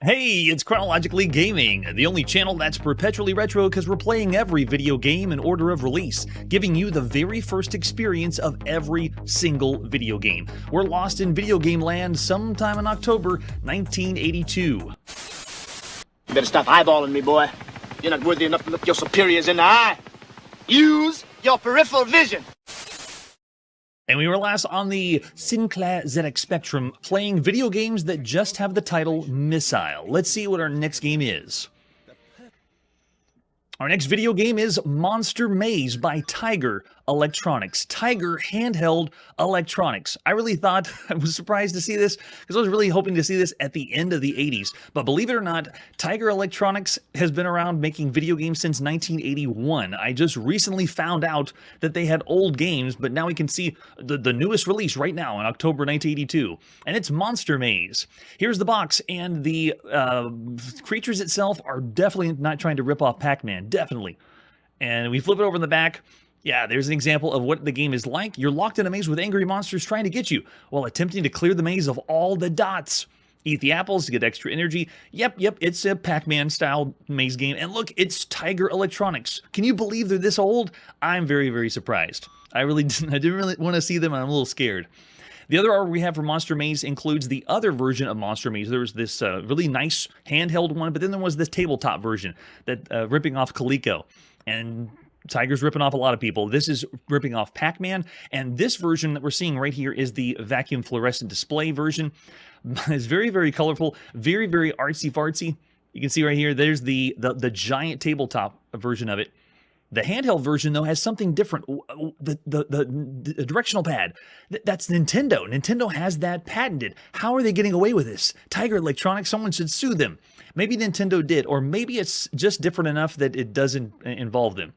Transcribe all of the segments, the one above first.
Hey, it's Chronologically Gaming, the only channel that's perpetually retro because we're playing every video game in order of release, giving you the very first experience of every single video game. We're lost in video game land sometime in October 1982. You better stop eyeballing me, boy. You're not worthy enough to look your superiors in the eye. Use your peripheral vision. And we were last on the Sinclair ZX Spectrum playing video games that just have the title Missile. Let's see what our next game is. Our next video game is Monster Maze by Tiger Electronics. Tiger Handheld Electronics. I really thought, I was surprised to see this, because I was really hoping to see this at the end of the 80s. But believe it or not, Tiger Electronics has been around making video games since 1981. I just recently found out that they had old games, but now we can see the newest release right now in October 1982. And it's Monster Maze. Here's the box, and the creatures itself are definitely not trying to rip off Pac-Man. Definitely. And we flip it over in the back. Yeah, there's an example of what the game is like. You're locked in a maze with angry monsters trying to get you while attempting to clear the maze of all the dots. Eat the apples to get extra energy. Yep, it's a Pac-Man style maze game. And look, it's Tiger Electronics. Can you believe they're this old? I'm very, very surprised. I didn't really want to see them, and I'm a little scared. The other art we have for Monster Maze includes the other version of Monster Maze. There was this really nice handheld one, but then there was this tabletop version that ripping off Coleco. And Tiger's ripping off a lot of people. This is ripping off Pac-Man, and this version that we're seeing right here is the vacuum fluorescent display version. It's very, very colorful, very, very artsy-fartsy. You can see right here, there's the giant tabletop version of it. The handheld version, though, has something different. The directional pad, that's Nintendo. Nintendo has that patented. How are they getting away with this? Tiger Electronics, someone should sue them. Maybe Nintendo did, or maybe it's just different enough that it doesn't involve them.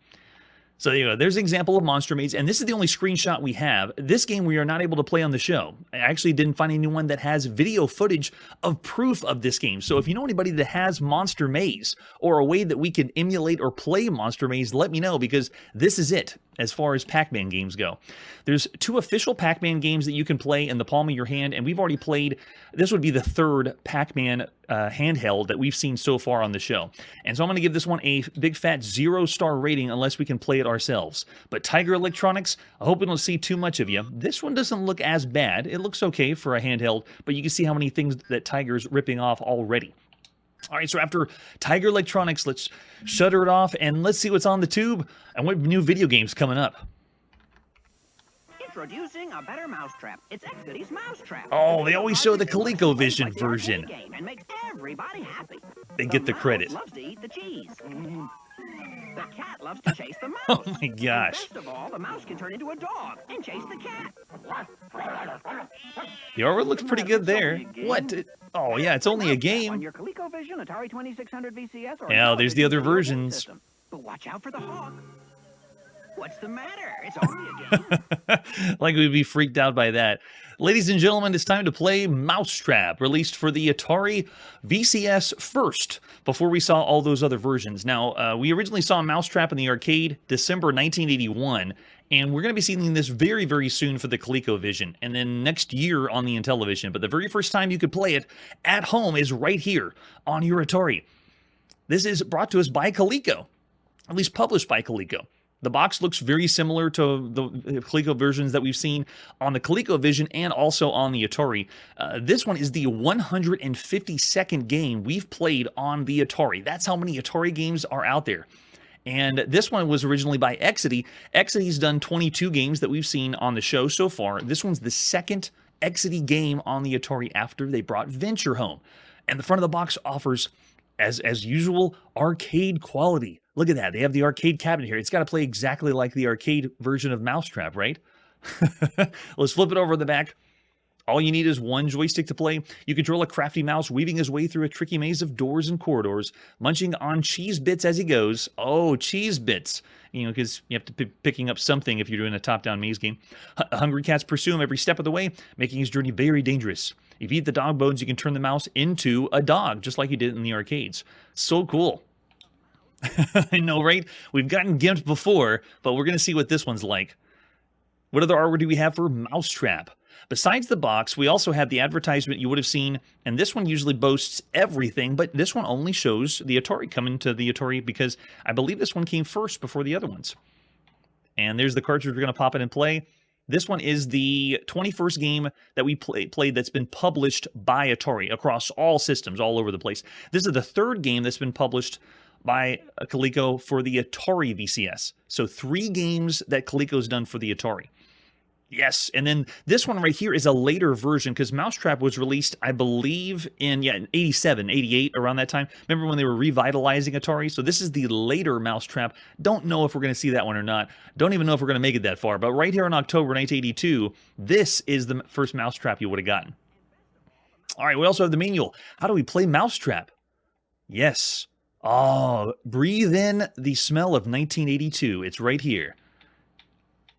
So there you go. There's an example of Monster Maze, and this is the only screenshot we have. This game we are not able to play on the show. I actually didn't find anyone that has video footage of proof of this game. So if you know anybody that has Monster Maze, or a way that we can emulate or play Monster Maze, let me know, because this is it as far as Pac-Man games go. There's 2 official Pac-Man games that you can play in the palm of your hand, and we've already played, this would be the 3rd Pac-Man handheld that we've seen so far on the show. And so I'm going to give this one a big fat 0-star rating unless we can play it ourselves. But Tiger Electronics, I hope we don't see too much of you. This one doesn't look as bad. It looks okay for a handheld, but you can see how many things that Tiger's ripping off already. All right, so after Tiger Electronics, let's shutter it off and let's see what's on the tube and what new video games coming up. Introducing a better mousetrap. It's Exidy's mousetrap. Oh, they always show the ColecoVision version. And makes everybody happy. They get the credit. Loves to eat the cheese. The cat loves to chase the mouse. Oh my gosh. And best of all, the mouse can turn into a dog and chase the cat. The artwork looks pretty good there. What? Oh yeah, it's only a game. On your ColecoVision, Atari 2600 VCS, or yeah, there's the other versions. But watch out for the hawk. What's the matter? It's only a game. Like we'd be freaked out by that. Ladies and gentlemen, it's time to play Mousetrap, released for the Atari VCS first, before we saw all those other versions. Now, we originally saw Mousetrap in the arcade December 1981, and we're going to be seeing this very, very soon for the ColecoVision, and then next year on the Intellivision. But the very first time you could play it at home is right here on your Atari. This is brought to us by Coleco, at least published by Coleco. The box looks very similar to the Coleco versions that we've seen on the ColecoVision and also on the Atari. This one is the 152nd game we've played on the Atari. That's how many Atari games are out there. And this one was originally by Exidy. Exidy's done 22 games that we've seen on the show so far. This one's the 2nd Exidy game on the Atari after they brought Venture home. And the front of the box offers, as usual, arcade quality. Look at that. They have the arcade cabinet here. It's got to play exactly like the arcade version of Mousetrap, right? Let's flip it over the back. All you need is one joystick to play. You control a crafty mouse weaving his way through a tricky maze of doors and corridors, munching on cheese bits as he goes. Oh, cheese bits. You know, because you have to be picking up something if you're doing a top-down maze game. Hungry cats pursue him every step of the way, making his journey very dangerous. If you eat the dog bones, you can turn the mouse into a dog, just like you did in the arcades. So cool. I know, right? We've gotten gimped before, but we're going to see what this one's like. What other artwork do we have for Mousetrap? Besides the box, we also have the advertisement you would have seen, and this one usually boasts everything, but this one only shows the Atari coming to the Atari because I believe this one came first before the other ones. And there's the cartridge we're going to pop it and play. This one is the 21st game that we played that's been published by Atari across all systems, all over the place. This is the third game that's been published by Coleco for the Atari VCS. So 3 games that Coleco's done for the Atari. Yes, and then this one right here is a later version because Mousetrap was released, I believe, in 87, 88, around that time. Remember when they were revitalizing Atari? So this is the later Mousetrap. Don't know if we're going to see that one or not. Don't even know if we're going to make it that far. But right here in October 1982, this is the first Mousetrap you would have gotten. All right, we also have the manual. How do we play Mousetrap? Yes. Oh, breathe in the smell of 1982. It's right here.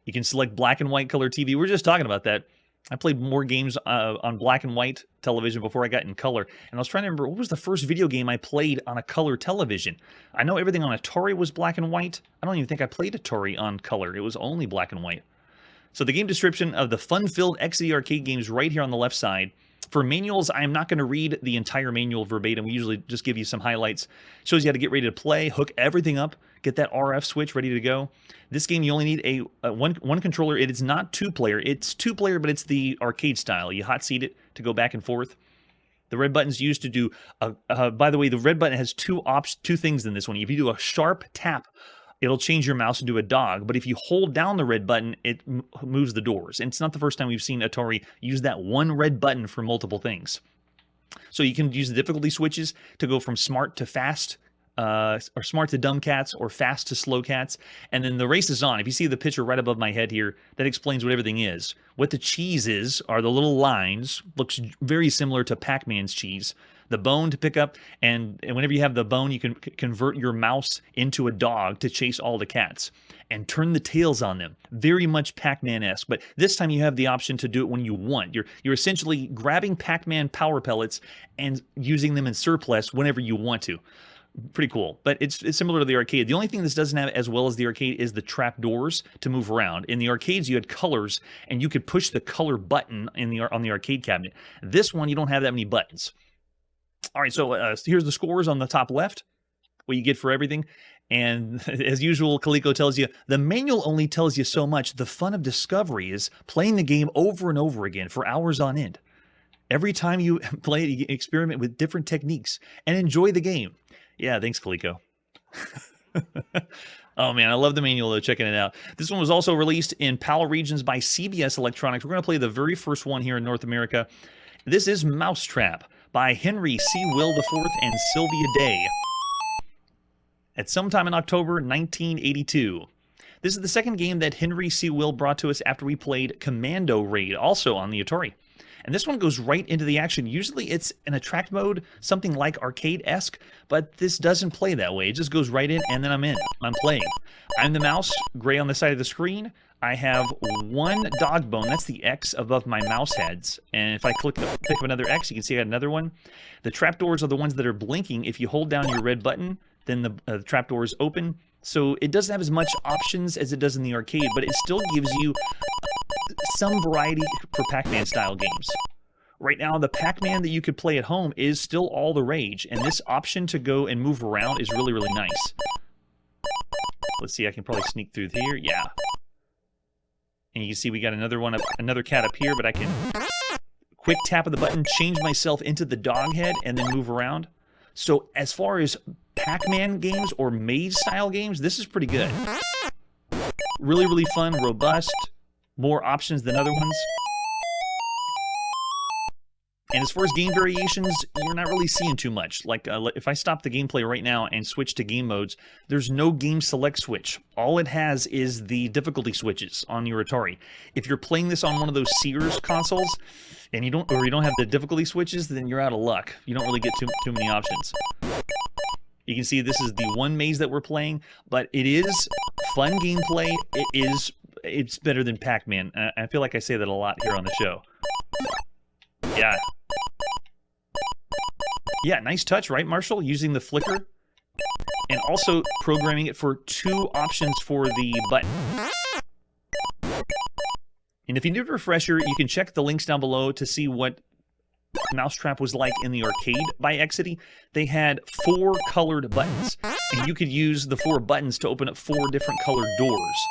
You can select black and white color TV. We were just talking about that. I played more games on black and white television before I got in color. And I was trying to remember, what was the first video game I played on a color television? I know everything on Atari was black and white. I don't even think I played Atari on color. It was only black and white. So the game description of the fun-filled Exidy arcade games right here on the left side. For manuals, I am not going to read the entire manual verbatim. We usually just give you some highlights. Shows you how to get ready to play, hook everything up, get that RF switch ready to go. This game, you only need a one controller. It is not 2-player. It's 2-player, but it's the arcade style. You hot seat it to go back and forth. The red button's used to do... by the way, the red button has two things in this one. If you do a sharp tap, it'll change your mouse into a dog. But if you hold down the red button, it moves the doors. And it's not the first time we've seen Atari use that one red button for multiple things. So you can use the difficulty switches to go from smart to fast, or smart to dumb cats, or fast to slow cats. And then the race is on. If you see the picture right above my head here, that explains what everything is. What the cheese is are the little lines. Looks very similar to Pac-Man's cheese. The bone to pick up, and whenever you have the bone, you can convert your mouse into a dog to chase all the cats and turn the tails on them. Very much Pac-Man-esque, but this time you have the option to do it when you want. You're essentially grabbing Pac-Man power pellets and using them in surplus whenever you want to. Pretty cool, but it's similar to the arcade. The only thing this doesn't have as well as the arcade is the trap doors to move around. In the arcades, you had colors, and you could push the color button on the arcade cabinet. This one, you don't have that many buttons. All right, so here's the scores on the top left, what you get for everything. And as usual, Coleco tells you, the manual only tells you so much. The fun of discovery is playing the game over and over again for hours on end. Every time you play it, you experiment with different techniques and enjoy the game. Yeah, thanks, Coleco. Oh, man, I love the manual, though, checking it out. This one was also released in PAL regions by CBS Electronics. We're going to play the very first one here in North America. This is Mousetrap by Henry C. Will IV and Sylvia Day at sometime in October 1982. This is the second game that Henry C. Will brought to us after we played Commando Raid, also on the Atari. And this one goes right into the action. Usually it's in attract mode, something like arcade-esque, but this doesn't play that way. It just goes right in, and then I'm in. I'm playing. I'm the mouse, gray on the side of the screen. I have one dog bone. That's the X above my mouse heads. And if I pick up another X, you can see I got another one. The trapdoors are the ones that are blinking. If you hold down your red button, then the trapdoors open. So it doesn't have as much options as it does in the arcade, but it still gives you some variety for Pac-Man style games. Right now, the Pac-Man that you could play at home is still all the rage, and this option to go and move around is really, really nice. Let's see, I can probably sneak through here. Yeah. And you can see we got another cat up here, but I can quick tap of the button, change myself into the dog head, and then move around. So as far as Pac-Man games or maze-style games, this is pretty good. Really, really fun, robust, more options than other ones. And as far as game variations, you're not really seeing too much. Like, if I stop the gameplay right now and switch to game modes, there's no game select switch. All it has is the difficulty switches on your Atari. If you're playing this on one of those Sears consoles, and you don't have the difficulty switches, then you're out of luck. You don't really get too many options. You can see this is the one maze that we're playing, but it is fun gameplay. It's better than Pac-Man. I feel like I say that a lot here on the show. Yeah. Yeah, nice touch, right, Marshall? Using the flicker. And also programming it for 2 options for the button. And if you need a refresher, you can check the links down below to see what Mousetrap was like in the arcade by Exidy. They had 4 colored buttons, and you could use the 4 buttons to open up 4 different colored doors.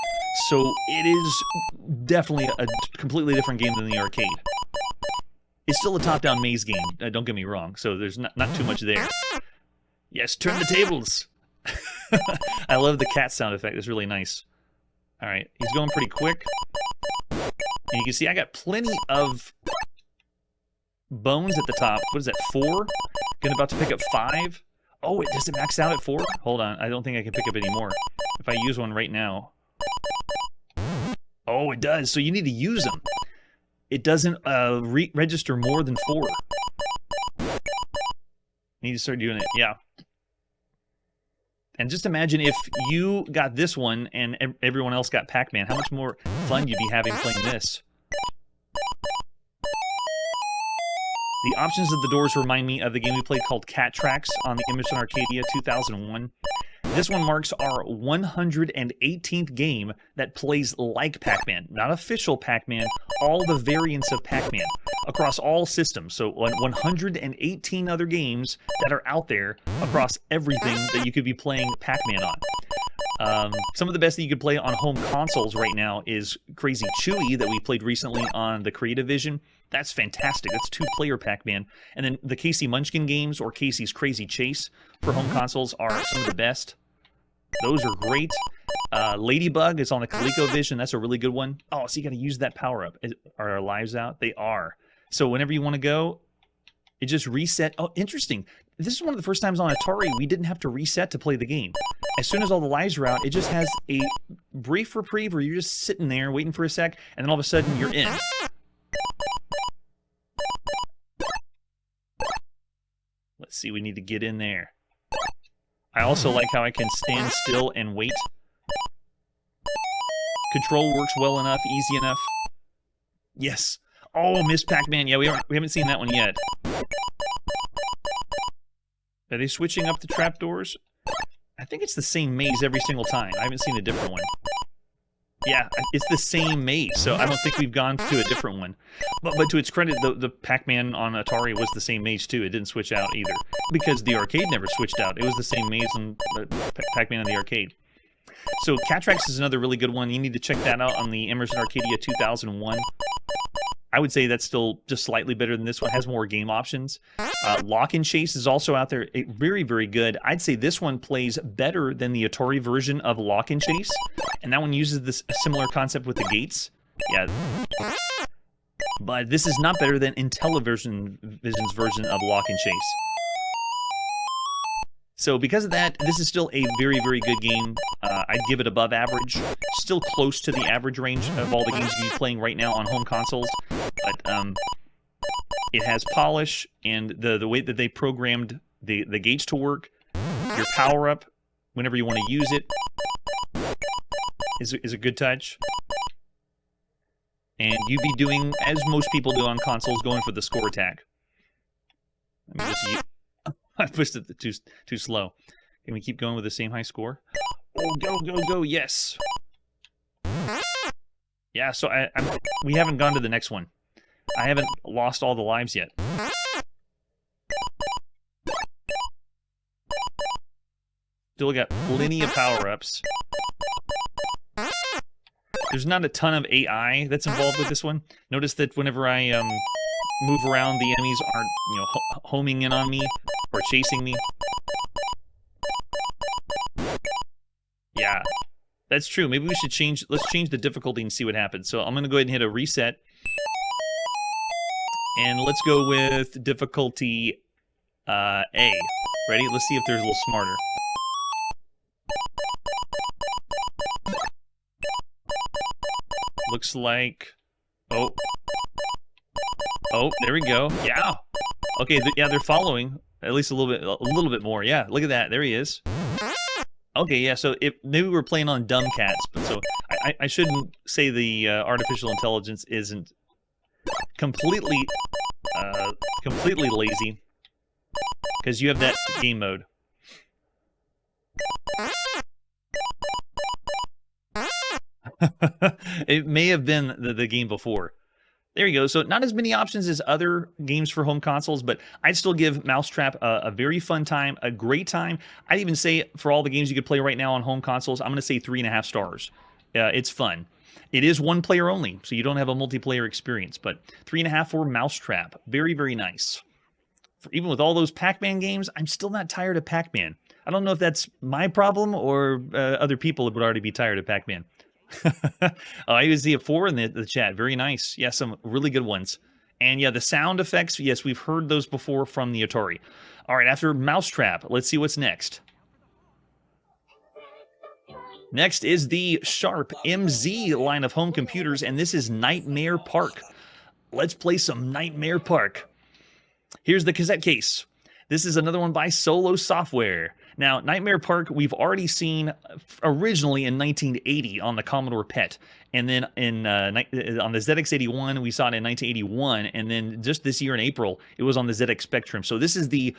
So it is definitely a completely different game than the arcade. It's still a top-down maze game, don't get me wrong, so there's not too much there. Yes, turn the tables! I love the cat sound effect, it's really nice. Alright, he's going pretty quick. And you can see I got plenty of bones at the top. What is that, 4? Gonna about to pick up 5. Oh, does it max out at 4? Hold on, I don't think I can pick up any more. If I use one right now. Oh, it does, so you need to use them. It doesn't register more than 4. Need to start doing it, yeah. And just imagine if you got this one and everyone else got Pac-Man, how much more fun you'd be having playing this. The options of the doors remind me of the game we played called Cat Tracks on the Emerson Arcadia 2001. This one marks our 118th game that plays like Pac-Man. Not official Pac-Man, all the variants of Pac-Man across all systems. So 118 other games that are out there across everything that you could be playing Pac-Man on. Some of the best that you could play on home consoles right now is Crazy Chewy that we played recently on the Creative Vision. That's fantastic. That's 2-player Pac-Man. And then the Casey Munchkin games or Casey's Crazy Chase for home consoles are some of the best. Those are great. Ladybug is on the ColecoVision. That's a really good one. Oh, so you got to use that power-up. Are our lives out? They are. So whenever you want to go, it just reset. Oh, interesting. This is one of the first times on Atari we didn't have to reset to play the game. As soon as all the lives are out, it just has a brief reprieve where you're just sitting there waiting for a sec, and then all of a sudden you're in. Let's see, we need to get in there. I also like how I can stand still and wait. Control works well enough, easy enough. Yes. Oh, Miss Pac-Man. Yeah, we haven't seen that one yet. Are they switching up the trapdoors? I think it's the same maze every single time. I haven't seen a different one. Yeah, it's the same maze, so I don't think we've gone to a different one. But to its credit, the Pac-Man on Atari was the same maze too. It didn't switch out either. Because the arcade never switched out. It was the same maze on Pac-Man in the arcade. So Cat Tracks is another really good one. You need to check that out on the Emerson Arcadia 2001. I would say that's still just slightly better than this one. It has more game options. Lock and Chase is also out there. Very, very good. I'd say this one plays better than the Atari version of Lock and Chase. And that one uses this similar concept with the gates. Yeah. But this is not better than Intellivision's version of Lock and Chase. So because of that, this is still a very, very good game. I'd give it above average. Still close to the average range of all the games you'd be playing right now on home consoles. But it has polish, and the way that they programmed the gates to work, your power-up, whenever you want to use it, is a good touch. And you'd be doing, as most people do on consoles, going for the score attack. Let me just use... I pushed it too slow. Can we keep going with the same high score? Oh, go, go, go, yes! Yeah, so we haven't gone to the next one. I haven't lost all the lives yet. Still got plenty of power-ups. There's not a ton of AI that's involved with this one. Notice that whenever I move around, the enemies aren't, homing in on me or chasing me. Yeah, that's true. Maybe we should let's change the difficulty and see what happens. So I'm going to go ahead and hit a reset. And let's go with difficulty A. Ready? Let's see if they're a little smarter. Looks like... Oh, there we go. Yeah. Okay, yeah, they're following. At least a little bit more. Yeah, look at that. There he is. Okay, yeah, so maybe we're playing on dumb cats, but so I shouldn't say the artificial intelligence isn't completely lazy, because you have that game mode. It may have been the game before. There you go. So not as many options as other games for home consoles, but I'd still give Mousetrap a very fun time, a great time. I'd even say for all the games you could play right now on home consoles, I'm going to say 3.5 stars. It's fun. It is one player only, so you don't have a multiplayer experience, but 3.5 for Mousetrap. Very, very nice. Even with all those Pac-Man games, I'm still not tired of Pac-Man. I don't know if that's my problem or other people would already be tired of Pac-Man. I even see a 4 in the chat. Very nice. Yeah, some really good ones. And yeah, the sound effects, yes, we've heard those before from the Atari. All right, after Mousetrap, let's see what's next. Next is the Sharp MZ line of home computers, and this is Nightmare Park. Let's play some Nightmare Park. Here's the cassette case. This is another one by Solo Software. Now, Nightmare Park, we've already seen originally in 1980 on the Commodore PET. And then on the ZX81, we saw it in 1981. And then just this year in April, it was on the ZX Spectrum. So this is the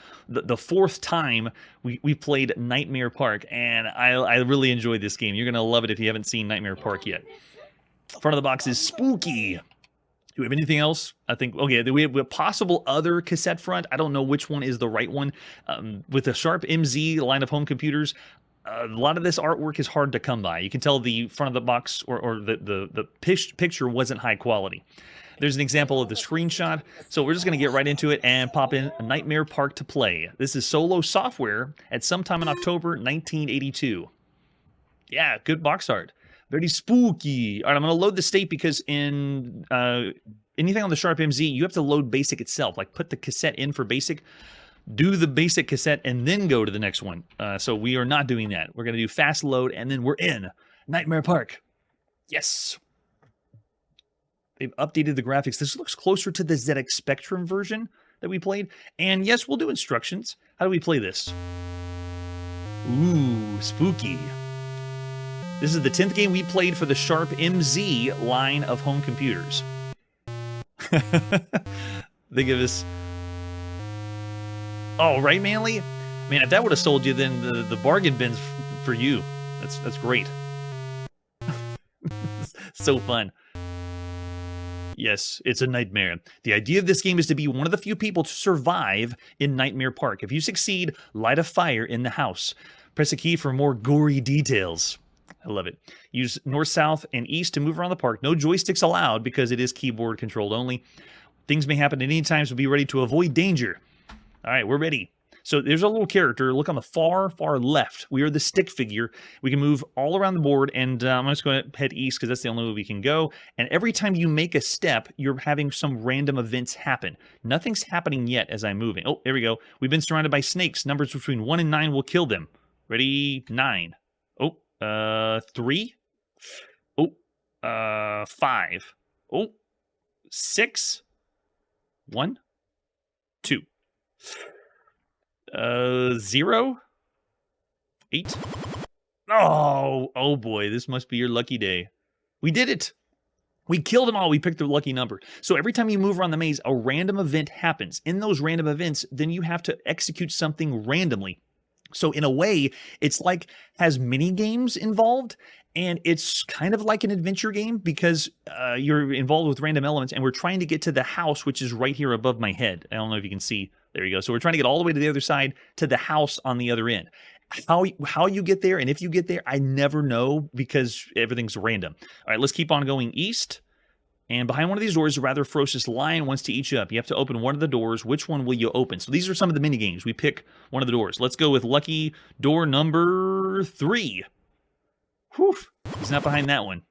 fourth time we played Nightmare Park. And I really enjoyed this game. You're going to love it if you haven't seen Nightmare Park yet. Front of the box is spooky. Do we have anything else? I think, okay, we have a possible other cassette front. I don't know which one is the right one. With the Sharp MZ line of home computers, a lot of this artwork is hard to come by. You can tell the front of the box or the picture wasn't high quality. There's an example of the screenshot. So we're just going to get right into it and pop in Nightmare Park to play. This is Solo Software at sometime in October 1982. Yeah, good box art. Very spooky. All right, I'm going to load the state because in anything on the Sharp MZ, you have to load BASIC itself. Like, put the cassette in for BASIC, do the BASIC cassette, and then go to the next one. So we are not doing that. We're going to do fast load, and then we're in Nightmare Park. Yes. They've updated the graphics. This looks closer to the ZX Spectrum version that we played. And yes, we'll do instructions. How do we play this? Ooh, spooky. This is the 10th game we played for the Sharp MZ line of home computers. They give us... Oh, right, Manly? Man, if that would have sold you, then the bargain bin's for you. That's great. So fun. Yes, it's a nightmare. The idea of this game is to be one of the few people to survive in Nightmare Park. If you succeed, light a fire in the house. Press a key for more gory details. I love it. Use north, south, and east to move around the park. No joysticks allowed because it is keyboard controlled only. Things may happen at any time, so be ready to avoid danger. All right, we're ready. So there's a little character. Look on the far, far left. We are the stick figure. We can move all around the board, and I'm just going to head east because that's the only way we can go. And every time you make a step, you're having some random events happen. Nothing's happening yet as I'm moving. Oh, there we go. We've been surrounded by snakes. Numbers between 1 and 9 will kill them. Ready? 9. Oh. 3. Oh, 5. Oh, 6. 1, 2. 0. 8. Oh boy, this must be your lucky day. We did it. We killed them all. We picked the lucky number. So every time you move around the maze, a random event happens. In those random events, then you have to execute something randomly. So in a way, it's like has mini games involved, and it's kind of like an adventure game because you're involved with random elements, and we're trying to get to the house, which is right here above my head. I don't know if you can see. There you go. So we're trying to get all the way to the other side to the house on the other end. How you get there, and if you get there, I never know because everything's random. All right, let's keep on going east. And behind one of these doors, a rather ferocious lion wants to eat you up. You have to open one of the doors. Which one will you open? So these are some of the mini games. We pick one of the doors. Let's go with lucky door number 3. Whew. He's not behind that one.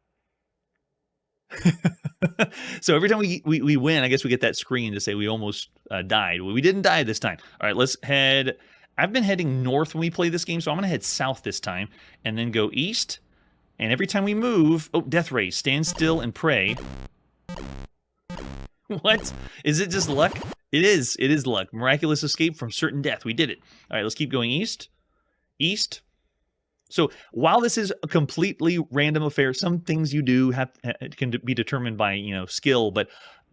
So every time we win, I guess we get that screen to say we almost died. Well, we didn't die this time. All right, let's head... I've been heading north when we play this game, so I'm going to head south this time and then go east. And every time we move... Oh, death rays. Stand still and pray. What? Is it just luck? It is. It is luck. Miraculous escape from certain death. We did it. All right, let's keep going east. East. So while this is a completely random affair, some things you do can be determined by, skill. But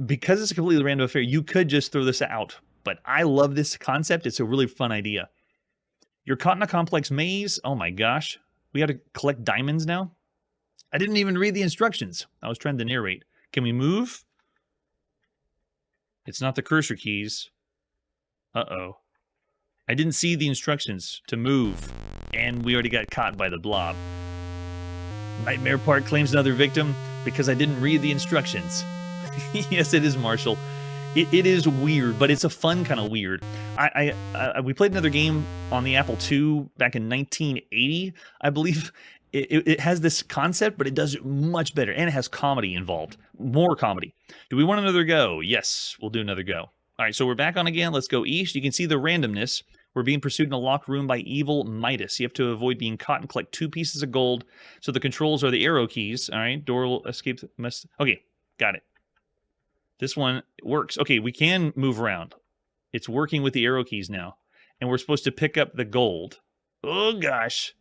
because it's a completely random affair, you could just throw this out. But I love this concept. It's a really fun idea. You're caught in a complex maze. Oh my gosh. We got to collect diamonds now. I didn't even read the instructions. I was trying to narrate. Can we move? It's not the cursor keys. Uh-oh. I didn't see the instructions to move, and we already got caught by the blob. Nightmare Park claims another victim because I didn't read the instructions. Yes, it is, Marshall. It is weird, but it's a fun kind of weird. We played another game on the Apple II back in 1980, I believe. It has this concept, but it does it much better, and it has comedy involved. More comedy. Do we want another go? Yes, we'll do another go. All right, so we're back on again. Let's go east. You can see the randomness. We're being pursued in a locked room by evil Midas. You have to avoid being caught and collect 2 pieces of gold. So the controls are the arrow keys. All right, door will escape. Okay, got it. This one works. Okay, we can move around. It's working with the arrow keys now. And we're supposed to pick up the gold. Oh, gosh.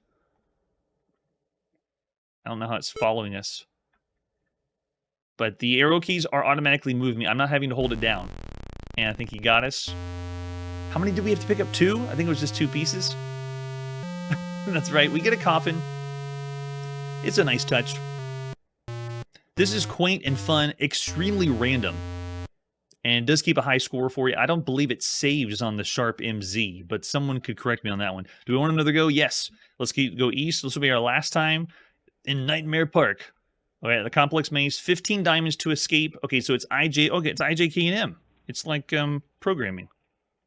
I don't know how it's following us. But the arrow keys are automatically moving me. I'm not having to hold it down. And I think he got us. How many did we have to pick up? 2? I think it was just 2 pieces. That's right. We get a coffin. It's a nice touch. This is quaint and fun, extremely random. And it does keep a high score for you. I don't believe it saves on the Sharp MZ, but someone could correct me on that one. Do we want another go? Yes. Let's go east. This will be our last time in Nightmare Park. Okay, the complex maze, 15 diamonds to escape. Okay, so it's IJ. Okay, it's IJK&M. It's like programming.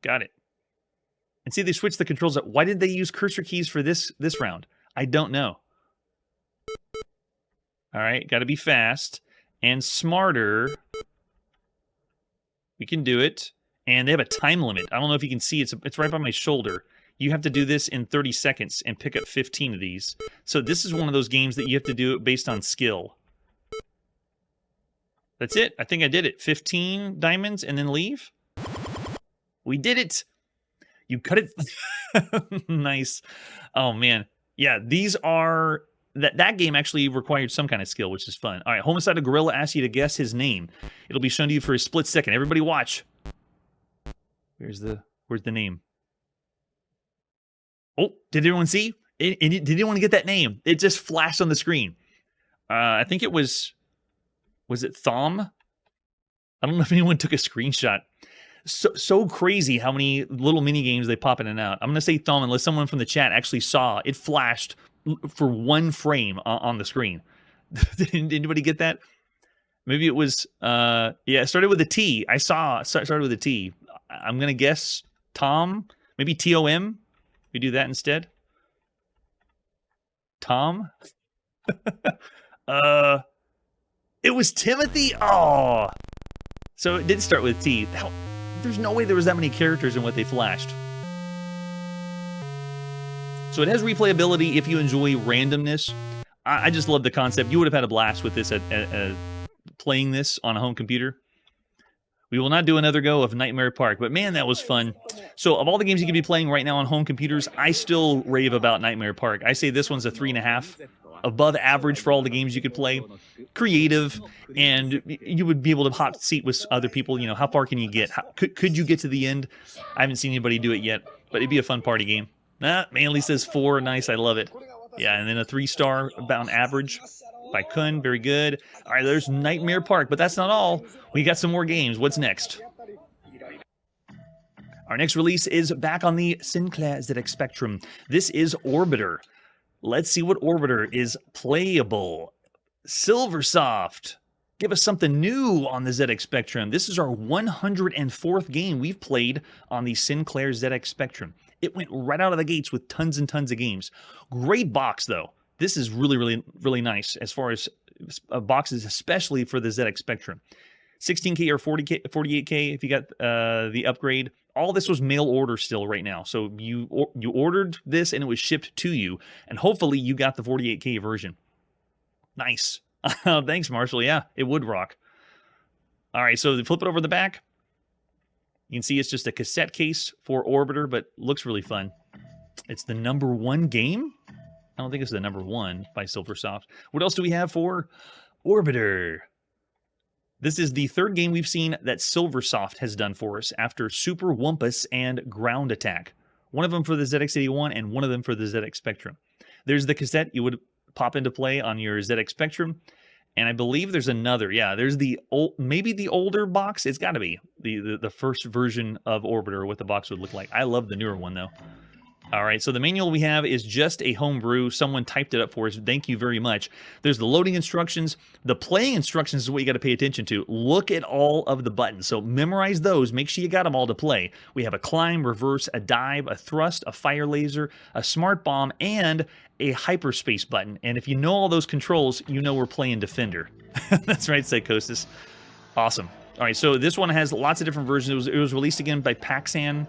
Got it. And see, they switched the controls up. Why did they use cursor keys for this round? I don't know. All right, got to be fast and smarter. We can do it. And they have a time limit. I don't know if you can see. It's right by my shoulder. You have to do this in 30 seconds and pick up 15 of these. So this is one of those games that you have to do it based on skill. That's it. I think I did it. 15 diamonds and then leave. We did it. You cut it. Nice. Oh, man. Yeah, these are... That game actually required some kind of skill, which is fun. All right, Homicidal Gorilla asks you to guess his name. It'll be shown to you for a split second. Everybody watch. Where's the name? Oh, did everyone see? Did anyone get that name? It just flashed on the screen. I think it was it Thom? I don't know if anyone took a screenshot. So crazy how many little mini games they pop in and out. I'm going to say Thom unless someone from the chat actually saw it flashed for 1 frame on the screen. Did anybody get that? Maybe it was, yeah, it started with a T. I saw it started with a T. I'm going to guess Tom, maybe T-O-M. We do that instead. Tom? It was Timothy? Oh. So it did start with T. There's no way there was that many characters in what they flashed. So it has replayability if you enjoy randomness. I just love the concept. You would have had a blast with this playing this on a home computer. We will not do another go of Nightmare Park, but man, that was fun. So of all the games you could be playing right now on home computers, I still rave about Nightmare Park. I say this one's a 3.5. Above average for all the games you could play. Creative, and you would be able to hot seat with other people. You know, how far can you get? Could you get to the end? I haven't seen anybody do it yet, but it'd be a fun party game. Manly says 4. Nice, I love it. Yeah, and then a 3-star about average by Kun. Very good. All right, there's Nightmare Park, but that's not all. We got some more games. What's next? Our next release is back on the Sinclair ZX Spectrum. This is Orbiter. Let's see what Orbiter is playable. Silversoft. Give us something new on the ZX Spectrum. This is our 104th game we've played on the Sinclair ZX Spectrum. It went right out of the gates with tons and tons of games. Great box, though. This is really, really, really nice as far as boxes, especially for the ZX Spectrum. 16K or 48K if you got the upgrade. All this was mail order still right now. So you ordered this and it was shipped to you. And hopefully you got the 48K version. Nice. Thanks, Marshall. Yeah, it would rock. All right, so flip it over the back. You can see it's just a cassette case for Orbiter, but looks really fun. It's the #1 game? I don't think it's the #1 by Silversoft. What else do we have for Orbiter? This is the 3rd game we've seen that Silversoft has done for us after Super Wumpus and Ground Attack. One of them for the ZX81 and one of them for the ZX Spectrum. There's the cassette. You would pop into play on your ZX Spectrum. And I believe there's another. Yeah, there's the old, maybe the older box. It's got to be the first version of Orbiter, what the box would look like. I love the newer one, though. All right, so the manual we have is just a homebrew. Someone typed it up for us. Thank you very much. There's the loading instructions. The playing instructions is what you got to pay attention to. Look at all of the buttons. So memorize those. Make sure you got them all to play. We have a climb, reverse, a dive, a thrust, a fire laser, a smart bomb, and a hyperspace button. And if you know all those controls, you know we're playing Defender. That's right, Psychosis. Awesome. All right, so this one has lots of different versions. It was released again by Pac-Man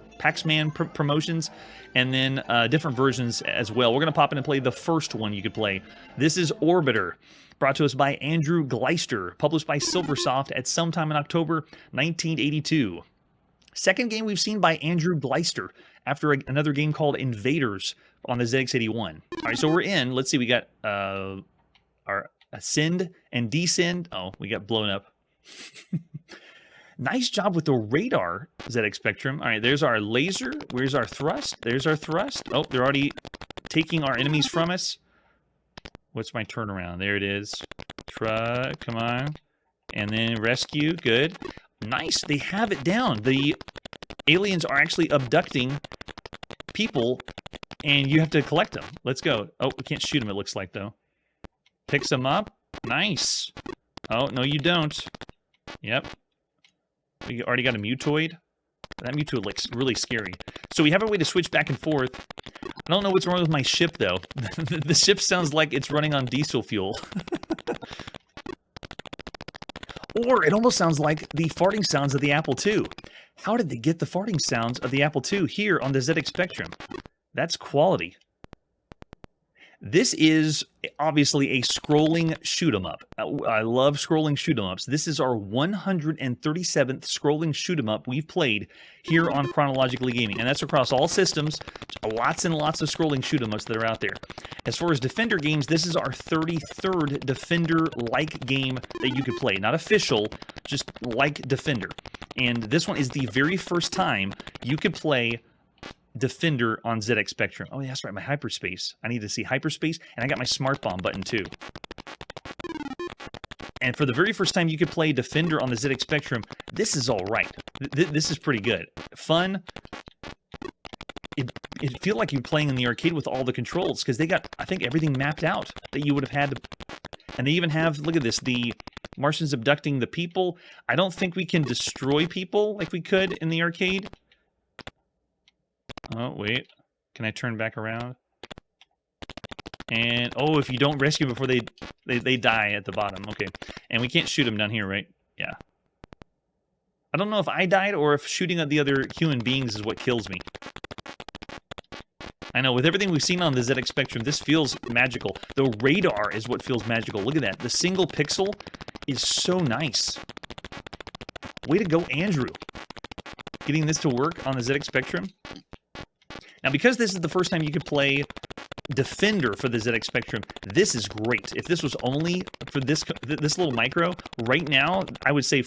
Promotions, and then different versions as well. We're going to pop in and play the first one you could play. This is Orbiter, brought to us by Andrew Gleister, published by Silversoft at sometime in October 1982. Second game we've seen by Andrew Gleister after another game called Invaders on the ZX81. All right, so we're in. Let's see, we got our Ascend and Descend. Oh, we got blown up. Nice job with the radar, ZX Spectrum. All right, there's our laser. Where's our thrust? There's our thrust. Oh, they're already taking our enemies from us. What's my turnaround? There it is. Come on. And then rescue. Good. Nice. They have it down. The aliens are actually abducting people, and you have to collect them. Let's go. Oh, we can't shoot them, it looks like, though. Picks them up. Nice. Oh, no, you don't. Yep. We already got a mutoid. That mutoid looks really scary. So we have a way to switch back and forth. I don't know what's wrong with my ship, though. The ship sounds like it's running on diesel fuel. Or it almost sounds like the farting sounds of the Apple II. How did they get the farting sounds of the Apple II here on the ZX Spectrum? That's quality. This is obviously a scrolling shoot-'em-up. I love scrolling shoot-'em-ups. This is our 137th scrolling shoot-'em-up we've played here on Chronologically Gaming, and that's across all systems. Lots and lots of scrolling shoot-'em-ups that are out there. As far as Defender games, this is our 33rd Defender-like game that you could play. Not official, just like Defender. And this one is the very first time you could play Defender on ZX Spectrum. Oh, yeah, that's right, my hyperspace. I need to see hyperspace, and I got my smart bomb button too. And for the very first time you could play Defender on the ZX Spectrum, this is all right. This is pretty good. Fun. It feel like you're playing in the arcade with all the controls, because they got, I think, everything mapped out that you would have had. And they even have, look at this, the Martians abducting the people. I don't think we can destroy people like we could in the arcade. Oh, wait. Can I turn back around? And, oh, if you don't rescue before they die at the bottom. Okay. And we can't shoot them down here, right? Yeah. I don't know if I died or if shooting at the other human beings is what kills me. I know, with everything we've seen on the ZX Spectrum, this feels magical. The radar is what feels magical. Look at that. The single pixel is so nice. Way to go, Andrew. Getting this to work on the ZX Spectrum. Now, because this is the first time you could play Defender for the ZX Spectrum, this is great. If this was only for this little micro, right now, I would say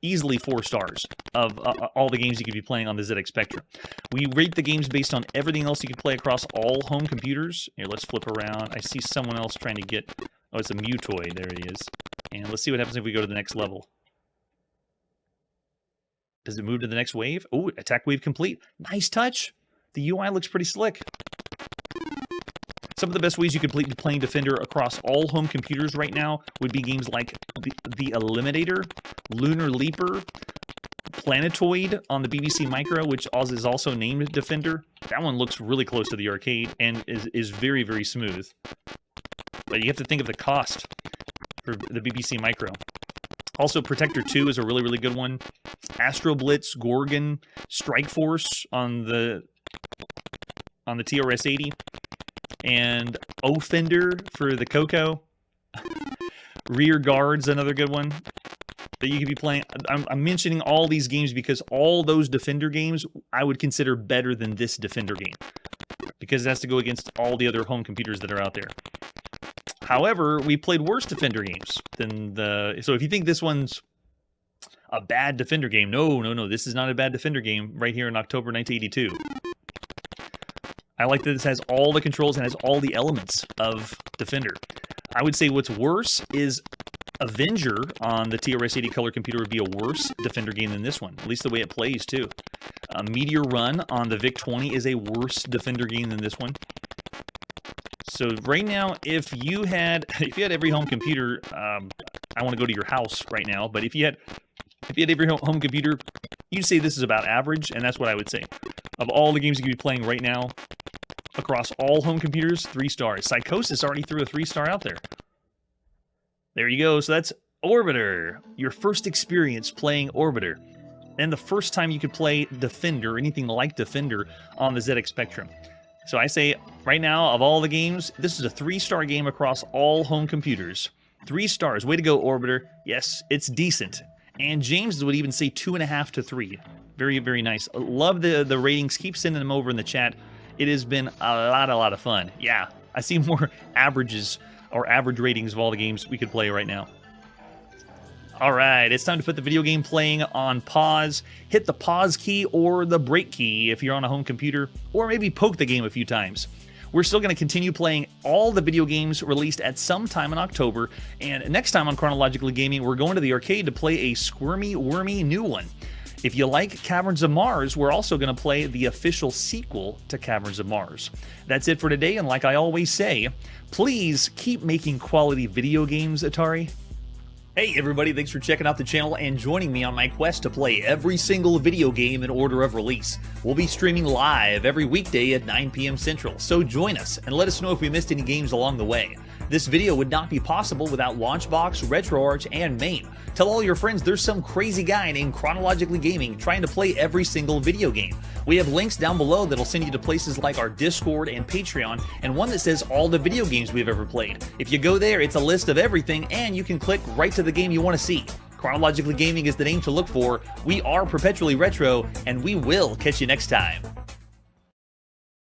easily 4 stars of all the games you could be playing on the ZX Spectrum. We rate the games based on everything else you could play across all home computers. Here, let's flip around. I see someone else trying to get... Oh, it's a mutoid. There he is. And let's see what happens if we go to the next level. Does it move to the next wave? Oh, attack wave complete. Nice touch. The UI looks pretty slick. Some of the best ways you could be playing Defender across all home computers right now would be games like the Eliminator, Lunar Leaper, Planetoid on the BBC Micro, which is also named Defender. That one looks really close to the arcade and is very, very smooth. But you have to think of the cost for the BBC Micro. Also, Protector 2 is a really, really good one. Astro Blitz, Gorgon, Strike Force on the TRS-80, and Offender for the Coco. Rear Guard's another good one that you could be playing. I'm mentioning all these games because all those Defender games I would consider better than this Defender game, because it has to go against all the other home computers that are out there. However, we played worse Defender games than so if you think this one's a bad Defender game, no, this is not a bad Defender game right here in October 1982. I like that this has all the controls and has all the elements of Defender. I would say what's worse is Avenger on the TRS-80 color computer would be a worse Defender game than this one, at least the way it plays too. Meteor Run on the VIC-20 is a worse Defender game than this one. So right now, if you had every home computer, I want to go to your house right now, but if you had every home computer, you'd say this is about average, and that's what I would say. Of all the games you could be playing right now, across all home computers, 3 stars. Psychosis already threw a 3-star out there. There you go. So that's Orbiter, your first experience playing Orbiter, and the first time you could play Defender, anything like Defender, on the ZX Spectrum. So I say, right now, of all the games, this is a 3-star game across all home computers. 3 stars. Way to go, Orbiter. Yes, it's decent. And James would even say 2.5 to 3. Very, very nice. Love the ratings. Keep sending them over in the chat. It has been a lot of fun. Yeah, I see more averages or average ratings of all the games we could play right now. All right, it's time to put the video game playing on pause. Hit the pause key or the break key if you're on a home computer, or maybe poke the game a few times. We're still going to continue playing all the video games released at some time in October, and next time on Chronologically Gaming, we're going to the arcade to play a squirmy, wormy new one. If you like Caverns of Mars, we're also going to play the official sequel to Caverns of Mars. That's it for today, and like I always say, please keep making quality video games, Atari. Hey everybody, thanks for checking out the channel and joining me on my quest to play every single video game in order of release. We'll be streaming live every weekday at 9 p.m. Central, so join us and let us know if we missed any games along the way. This video would not be possible without Launchbox, RetroArch, and MAME. Tell all your friends there's some crazy guy named Chronologically Gaming trying to play every single video game. We have links down below that'll send you to places like our Discord and Patreon, and one that says all the video games we've ever played. If you go there, it's a list of everything, and you can click right to the game you want to see. Chronologically Gaming is the name to look for. We are perpetually retro, and we will catch you next time.